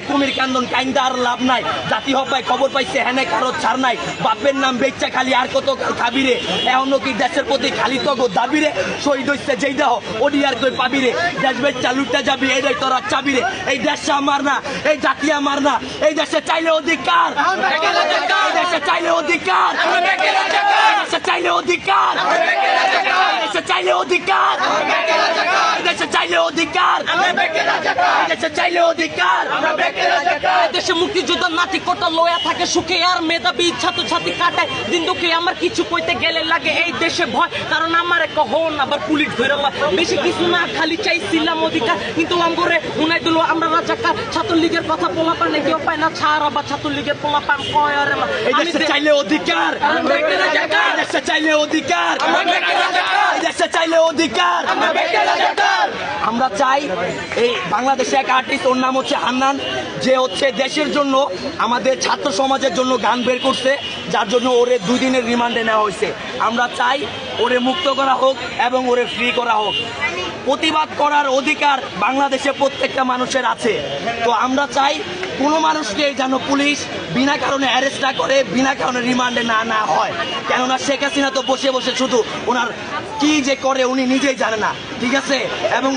কুমির কান্দন কাইন্দার লাভ নাই, জাতি হবাই খবর পাইছে হেনে কারো ছাড় নাই, বাপের নাম বেচ্চা খালি আর কত খাবিরে, এখনো কি দেশের প্রতি খালি তো দাবিরে, শহীদ হইছে যেই দেহ ওডি আর কই পাবিরে, দেশ বেচ্চা লুটতে যাবি এটাই তোরা চাবিরে, এই দেশে আমার না, এই জাতি আমার না, এই দেশে চাইলে অধিকার, এই দেশে চাইলে অধিকার, দেশে চাইলে অধিকার, দেশে চাইলে অধিকার, দেশে চাইলে অধিকার, দেশে চাইলে অধিকার, দেশে মুক্তিযোদ্ধা নাতি কোটা লয়া থাকে সুখে আর মেধাবী ছাত্রছাত্রী কাটায় দিন দুঃখে আমার কিছু কইতে গেলে লাগে এই দেশে ভয় কারণ আমার এক হন আবার পুলিশ ধরে বেশি কিছু না খালি চাইছিলাম অধিকার কিন্তু আমগরে উনাই দিল আমরা রাজাকার ছাত্রলীগের কথা পোলা পান কেউ পায় না ছাড় আবার ছাত্রলীগের পোলা পান কয় আরে এই দেশে চাইলে অধিকার, এই দেশে চাইলে অধিকার, এই দেশে চাইলে অধিকার। আমরা চাই এই বাংলাদেশে এক আর্টিস্ট ওর নাম হচ্ছে হান্নান, যে হচ্ছে দেশের জন্য আমাদের ছাত্র সমাজের জন্য গান বের করছে, যার জন্য ওরে 2 দিনের রিমান্ডে নেওয়া হয়েছে। আমরা চাই ওরে মুক্ত করা হোক এবং ওরে ফ্রি করা হোক। প্রতিবাদ করার অধিকার বাংলাদেশে প্রত্যেকটা মানুষের আছে, তো আমরা চাই কোনো মানুষকে যেন পুলিশ বিনা কারণে অ্যারেস্ট না করে, বিনা কারণে রিমান্ডে না হয়, কেননা শেখ হাসিনা তো বসে বসে শুধু ওনার কি যে করে উনি নিজেই জানে না, ঠিক আছে। এবং